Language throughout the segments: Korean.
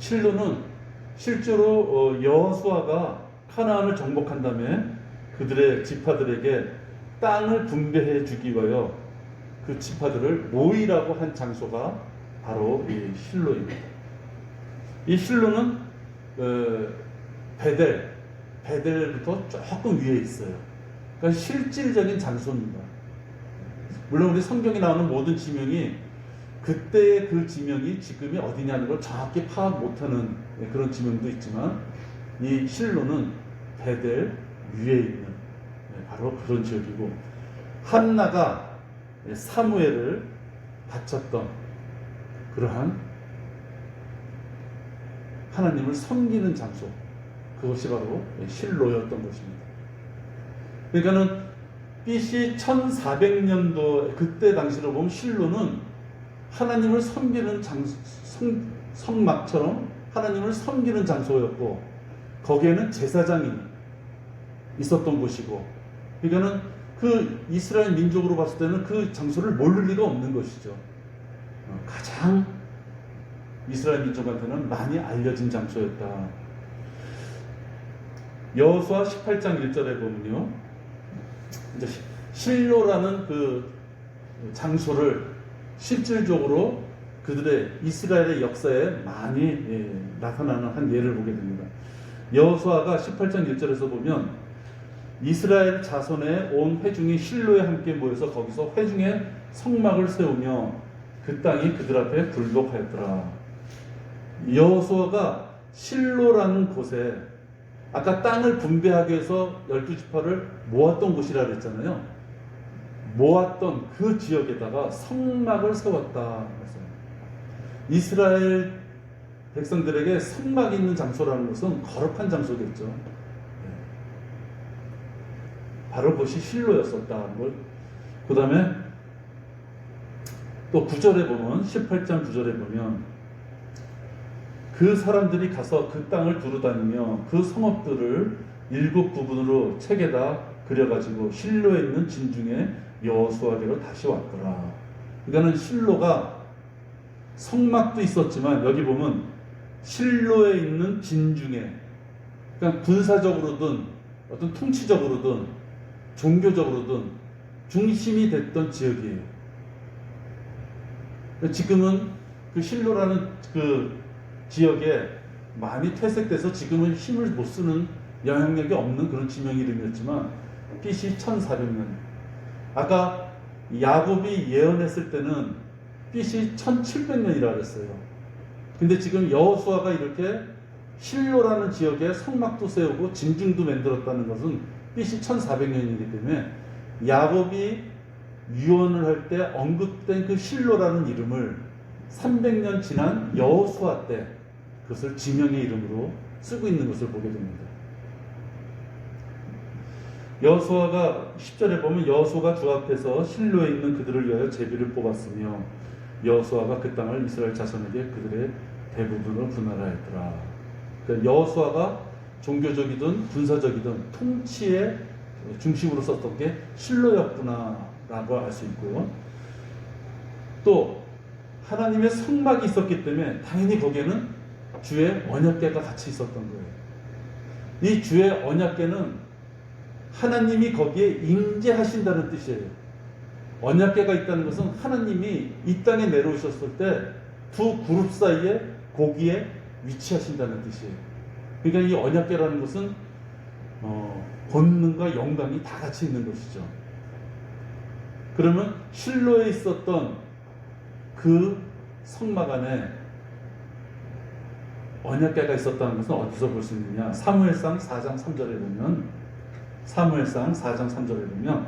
실로는 실제로 여호수아가 카나안을 정복한 다음에 그들의 지파들에게 땅을 분배해 주기 위하여 그 지파들을 모이라고 한 장소가 바로 이 실로입니다. 이 실로는 베델부터 조금 위에 있어요. 그러니까 실질적인 장소입니다. 물론 우리 성경에 나오는 모든 지명이 그때의 그 지명이 지금이 어디냐는 걸 정확히 파악 못하는 그런 지명도 있지만, 이 실로는 베델 위에 있는 바로 그런 지역이고, 한나가 사무엘을 바쳤던 그러한 하나님을 섬기는 장소, 그것이 바로 실로였던 것입니다. 그러니까는 BC 1400년도 그때 당시로 보면 실로는 하나님을 섬기는 성막처럼 하나님을 섬기는 장소였고, 거기에는 제사장이 있었던 곳이고, 그러니까는 그 이스라엘 민족으로 봤을 때는 그 장소를 모를 리가 없는 것이죠. 가장 이스라엘 민족한테는 많이 알려진 장소였다. 여호수아 18장 1절에 보면요, 이제 실로라는 그 장소를 실질적으로 그들의 이스라엘의 역사에 많이 나타나는 한 예를 보게 됩니다. 여호수아가 18장 1절에서 보면 이스라엘 자손의 온 회중이 실로에 함께 모여서 거기서 회중의 성막을 세우며 그 땅이 그들 앞에 굴복하였더라. 여호수아가 실로라는 곳에, 아까 땅을 분배하기 위해서 12지파를 모았던 곳이라 그랬잖아요. 모았던 그 지역에다가 성막을 세웠다. 이스라엘 백성들에게 성막이 있는 장소라는 것은 거룩한 장소겠죠. 바로 그것이 실로였었다. 그 다음에 또 9절에 보면, 18장 9절에 보면 그 사람들이 가서 그 땅을 두루다니며 그 성읍들을 7부분으로 책에다 그려가지고 실로에 있는 진중에 여호수아에게로 다시 왔더라. 그러니까는 실로가 성막도 있었지만, 여기 보면 실로에 있는 진중에, 그러니까 군사적으로든 어떤 통치적으로든 종교적으로든 중심이 됐던 지역이에요. 지금은 그 실로라는 그 지역에 많이 퇴색돼서 지금은 힘을 못 쓰는, 영향력이 없는 그런 지명 이름이었지만, BC 1400년, 아까 야곱이 예언했을 때는 BC 1700년이라고 했어요. 근데 지금 여호수아가 이렇게 실로라는 지역에 성막도 세우고 진중도 만들었다는 것은 BC 1400년이기 때문에 야곱이 유언을 할 때 언급된 그 실로라는 이름을 300년 지난 여호수아 때 그것을 지명의 이름으로 쓰고 있는 것을 보게 됩니다. 여호수아가 10절에 보면 여호수아가 주 앞에서 실로에 있는 그들을 위하여 제비를 뽑았으며 여호수아가 그 땅을 이스라엘 자손에게 그들의 대부분을 분할하였더라. 그러니까 여호수아가 종교적이든 군사적이든 통치의 중심으로 썼던 게 실로였구나라고 알 수 있고요. 또 하나님의 성막이 있었기 때문에 당연히 거기에는 주의 언약궤가 같이 있었던 거예요. 이 주의 언약궤는 하나님이 거기에 임재하신다는 뜻이에요. 언약궤가 있다는 것은 하나님이 이 땅에 내려오셨을 때 두 그룹 사이에 거기에 위치하신다는 뜻이에요. 그러니까 이 언약궤라는 것은 권능과 영광이 다 같이 있는 것이죠. 그러면 실로에 있었던 그 성막 안에 언약궤가 있었다는 것은 어디서 볼 수 있느냐? 사무엘상 4장 3절에 보면, 사무엘상 4장 3절에 보면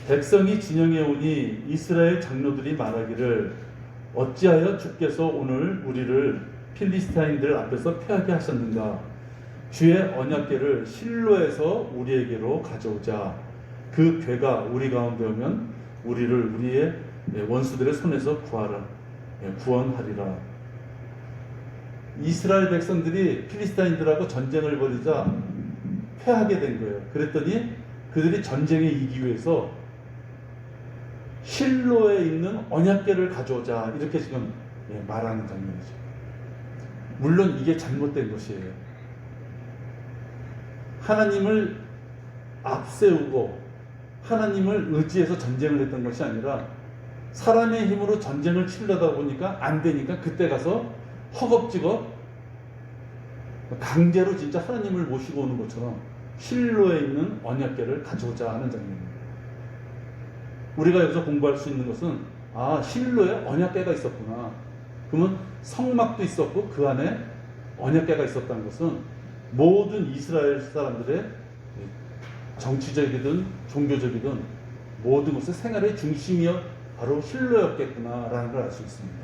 백성이 진영에 오니 이스라엘 장로들이 말하기를 어찌하여 주께서 오늘 우리를 필리스타인들 앞에서 패하게 하셨는가? 주의 언약궤를 실로에서 우리에게로 가져오자. 그 궤가 우리 가운데 오면 우리를 우리의 원수들의 손에서 구원하리라. 이스라엘 백성들이 필리스타인들하고 전쟁을 벌이자 패하게 된 거예요. 그랬더니 그들이 전쟁에 이기기 위해서 실로에 있는 언약궤를 가져오자 이렇게 지금 말하는 장면이죠. 물론 이게 잘못된 것이에요. 하나님을 앞세우고 하나님을 의지해서 전쟁을 했던 것이 아니라 사람의 힘으로 전쟁을 치려다 보니까 안 되니까 그때 가서 허겁지겁 강제로 진짜 하나님을 모시고 오는 것처럼 실로에 있는 언약궤를 가져오자 하는 장면입니다. 우리가 여기서 공부할 수 있는 것은 실로에 언약궤가 있었구나. 그러면 성막도 있었고 그 안에 언약궤가 있었다는 것은 모든 이스라엘 사람들의 정치적이든 종교적이든 모든 것의 생활의 중심이 바로 실로였겠구나라는 걸 알 수 있습니다.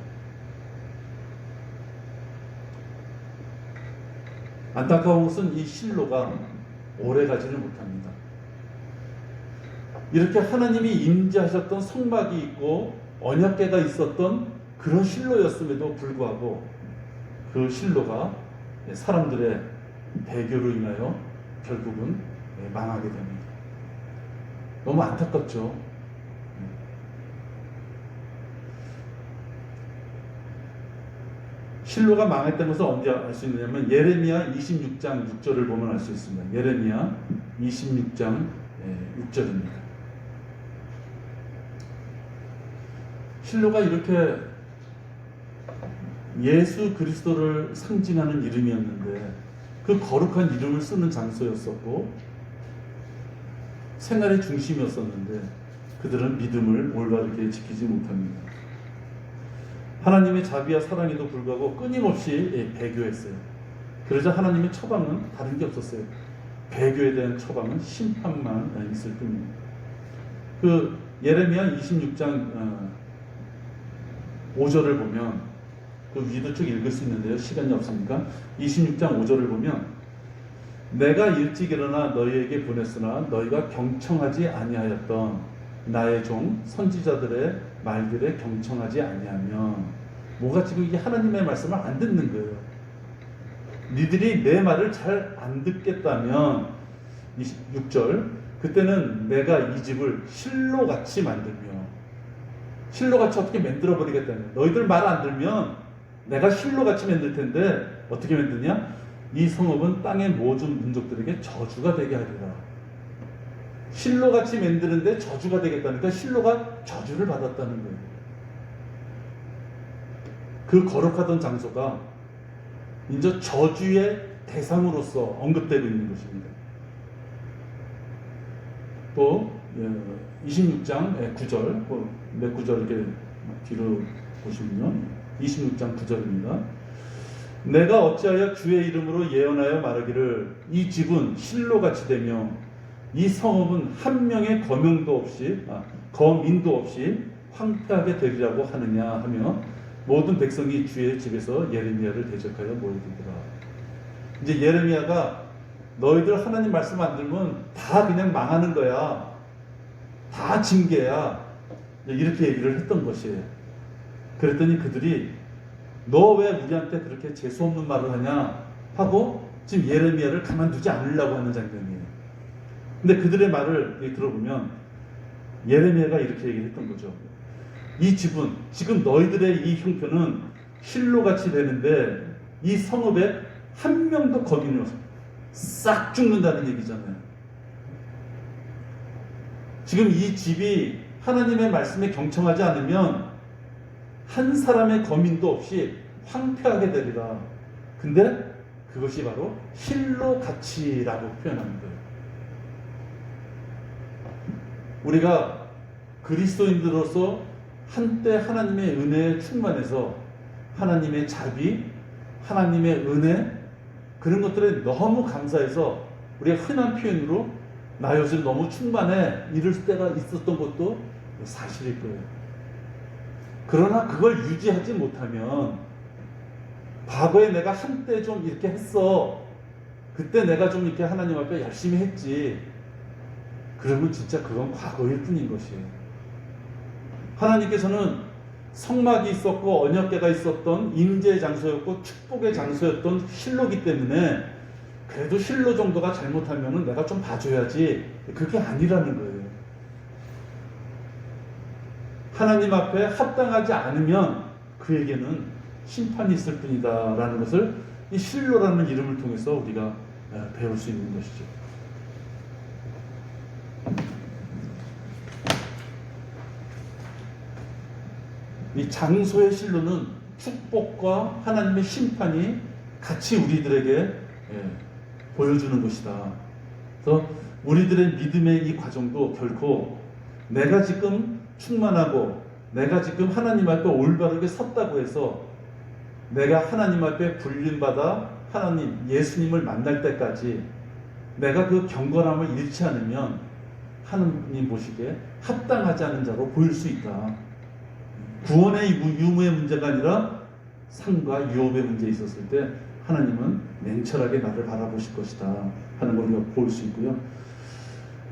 안타까운 것은 이 실로가 오래 가지를 못합니다. 이렇게 하나님이 임재하셨던 성막이 있고 언약궤가 있었던 그런 실로였음에도 불구하고 그 실로가 사람들의 배교로 인하여 결국은 망하게 됩니다. 너무 안타깝죠. 실로가 망했다는 것을 언제 알 수 있느냐면 예레미야 26장 6절을 보면 알 수 있습니다. 예레미야 26장 6절입니다. 실로가 이렇게 예수 그리스도를 상징하는 이름이었는데 그 거룩한 이름을 쓰는 장소였었고 생활의 중심이었었는데 그들은 믿음을 올바르게 지키지 못합니다. 하나님의 자비와 사랑에도 불구하고 끊임없이 배교했어요. 그러자 하나님의 처방은 다른 게 없었어요. 배교에 대한 처방은 심판만 있을 뿐입니다. 그 예레미야 26장 5절을 보면 그 위도 쭉 읽을 수 있는데요. 시간이 없으니까 26장 5절을 보면 내가 일찍 일어나 너희에게 보냈으나 너희가 경청하지 아니하였던 나의 종 선지자들의 말들에 경청하지 아니하면 뭐가 지금 이게 하나님의 말씀을 안 듣는 거예요. 니들이 내 말을 잘 안 듣겠다면 26절 그때는 내가 이 집을 실로같이 만들며 실로같이 어떻게 만들어버리겠다는 너희들 말 안 들면 내가 실로같이 만들 텐데 어떻게 만드냐? 이 성읍은 땅의 모든 민족들에게 저주가 되게 하리라. 실로같이 만드는데 저주가 되겠다니까 실로가 저주를 받았다는 거예요. 그 거룩하던 장소가 이제 저주의 대상으로서 언급되고 있는 것입니다. 또 26장 9절 몇 구절 이렇게 뒤로 보시면요. 26장 9절입니다. 내가 어찌하여 주의 이름으로 예언하여 말하기를 이 집은 실로같이 되며 이 성읍은 한 명의 거민도 없이 황폐하게 되리라고 하느냐 하며 모든 백성이 주의 집에서 예레미야를 대적하여 모여들더라. 이제 예레미야가 너희들 하나님 말씀 안 들으면 다 그냥 망하는 거야. 다 징계야. 이렇게 얘기를 했던 것이에요. 그랬더니 그들이 너 왜 우리한테 그렇게 재수없는 말을 하냐 하고 지금 예레미야를 가만두지 않으려고 하는 장면이에요. 근데 그들의 말을 들어보면 예레미야가 이렇게 얘기했던 거죠. 이 집은 지금 너희들의 이 형편은 실로같이 되는데 이 성읍에 한 명도 거민이 없어. 싹 죽는다는 얘기잖아요. 지금 이 집이 하나님의 말씀에 경청하지 않으면 한 사람의 거민도 없이 황폐하게 되리라. 근데 그것이 바로 실로같이라고 표현하는 거예요. 우리가 그리스도인들로서 한때 하나님의 은혜에 충만해서 하나님의 자비, 하나님의 은혜 그런 것들에 너무 감사해서 우리가 흔한 표현으로 나 요즘 너무 충만해 이럴 때가 있었던 것도 사실일 거예요. 그러나 그걸 유지하지 못하면 과거에 내가 한때 좀 이렇게 했어. 그때 내가 좀 이렇게 하나님 앞에 열심히 했지. 그러면 진짜 그건 과거일 뿐인 것이에요. 하나님께서는 성막이 있었고 언약궤가 있었던 임재의 장소였고 축복의 장소였던 실로기 때문에 그래도 실로 정도가 잘못하면 내가 좀 봐줘야지. 그게 아니라는 거예요. 하나님 앞에 합당하지 않으면 그에게는 심판이 있을 뿐이다 라는 것을 이 실로라는 이름을 통해서 우리가 배울 수 있는 것이죠. 이 장소의 실로는 축복과 하나님의 심판이 같이 우리들에게 보여주는 것이다. 그래서 우리들의 믿음의 이 과정도 결코 내가 지금 충만하고 내가 지금 하나님 앞에 올바르게 섰다고 해서 내가 하나님 앞에 불림받아 하나님 예수님을 만날 때까지 내가 그 경건함을 잃지 않으면 하나님 보시기에 합당하지 않은 자로 보일 수 있다. 구원의 유무의 문제가 아니라 상과 유업의 문제에 있었을 때 하나님은 냉철하게 나를 바라보실 것이다 하는 걸 우리가 볼 수 있고요.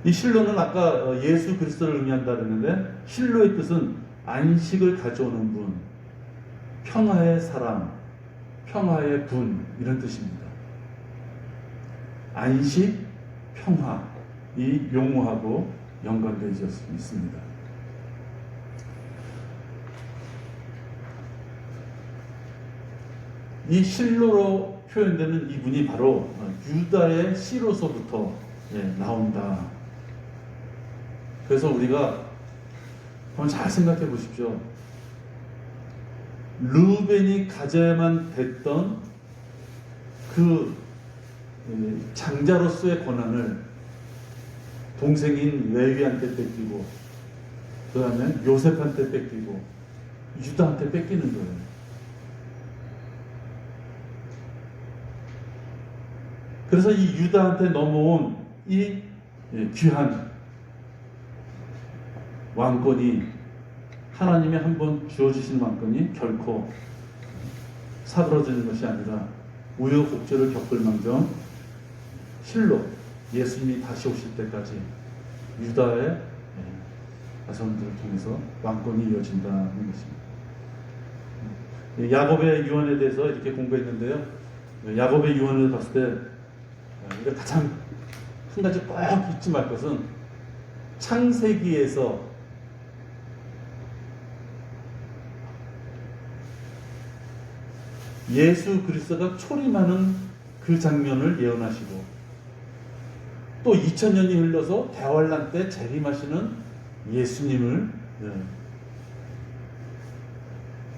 이 실로는 아까 예수 그리스도를 의미한다 그랬는데 실로의 뜻은 안식을 가져오는 분, 평화의 사람, 평화의 분 이런 뜻입니다. 안식, 평화 이 용어하고 연관되어 있습니다. 이 실로로 표현되는 이분이 바로 유다의 시로서부터 나온다. 그래서 우리가 한번 잘 생각해 보십시오. 르우벤이 가져야만 됐던 그 장자로서의 권한을 동생인 레위한테 뺏기고 그 다음에 요셉한테 뺏기고 유다한테 뺏기는 거예요. 그래서 이 유다한테 넘어온 이 귀한 왕권이 하나님이 한번 주어주신 왕권이 결코 사그러지는 것이 아니라 우여곡절을 겪을 망정 실로 예수님이 다시 오실 때까지 유다의 자손들을 통해서 왕권이 이어진다는 것입니다. 야곱의 유언에 대해서 이렇게 공부했는데요. 야곱의 유언을 봤을 때 우리가 가장 한 가지 꼭 잊지 말 것은 창세기에서 예수 그리스도가 초림하는 그 장면을 예언하시고 또 2000년이 흘러서 대환란 때 재림하시는 예수님을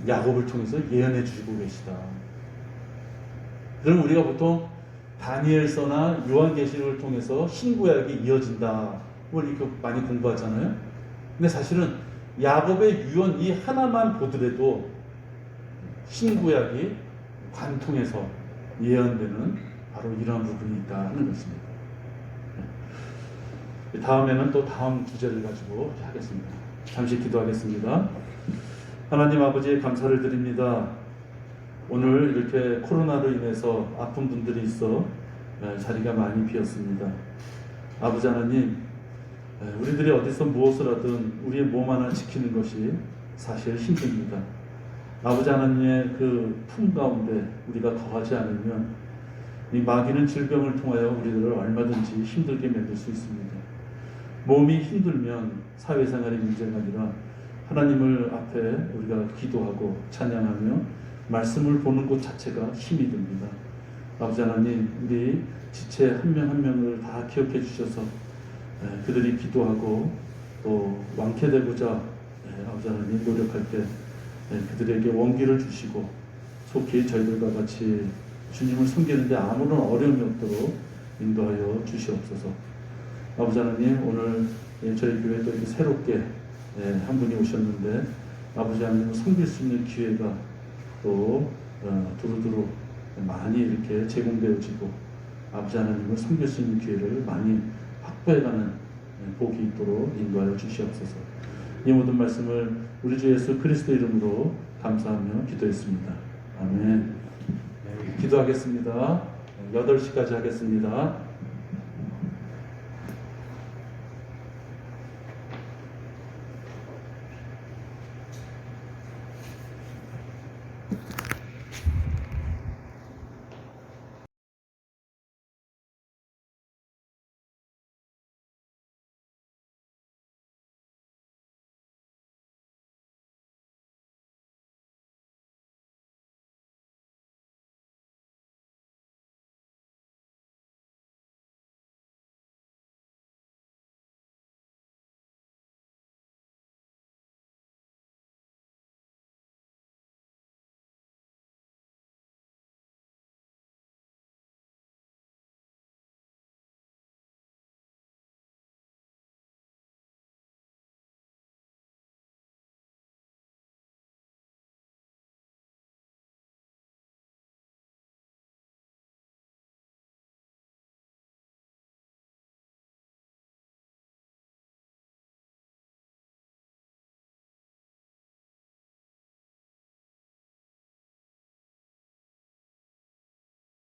야곱을 통해서 예언해 주시고 계시다. 그럼 우리가 보통 다니엘서나 요한계시록을 통해서 신구약이 이어진다 이렇게 많이 공부하잖아요. 근데 사실은 야곱의 유언 이 하나만 보더라도 신구약이 관통해서 예언되는 바로 이러한 부분이 있다 하는 것입니다. 다음에는 또 다음 주제를 가지고 하겠습니다. 잠시 기도하겠습니다. 하나님 아버지 감사를 드립니다. 오늘 이렇게 코로나로 인해서 아픈 분들이 있어 자리가 많이 비었습니다. 아버지 하나님, 우리들이 어디서 무엇을 하든 우리의 몸 하나 지키는 것이 사실 힘듭니다. 아버지 하나님의 그 품 가운데 우리가 거하지 않으면 이 마귀는 질병을 통하여 우리들을 얼마든지 힘들게 만들 수 있습니다. 몸이 힘들면 사회생활의 문제가 아니라 하나님을 앞에 우리가 기도하고 찬양하며 말씀을 보는 것 자체가 힘이 듭니다. 아버지 하나님, 우리 지체 한 명 한 명을 다 기억해 주셔서 그들이 기도하고 또 완쾌되고자 아버지 하나님 노력할 때 그들에게 원기를 주시고 속히 저희들과 같이 주님을 섬기는데 아무런 어려움이 없도록 인도하여 주시옵소서. 아버지 하나님, 오늘 저희 교회에 또 이렇게 새롭게 한 분이 오셨는데 아버지 하나님을 섬길 수 있는 기회가 또 두루두루 많이 이렇게 제공되어지고 아버지 하나님을 섬길 수 있는 기회를 많이 확보해가는 복이 있도록 인도하여 주시옵소서. 이 모든 말씀을 우리 주 예수 그리스도 이름으로 감사하며 기도했습니다. 아멘. 기도하겠습니다. 8시까지 하겠습니다.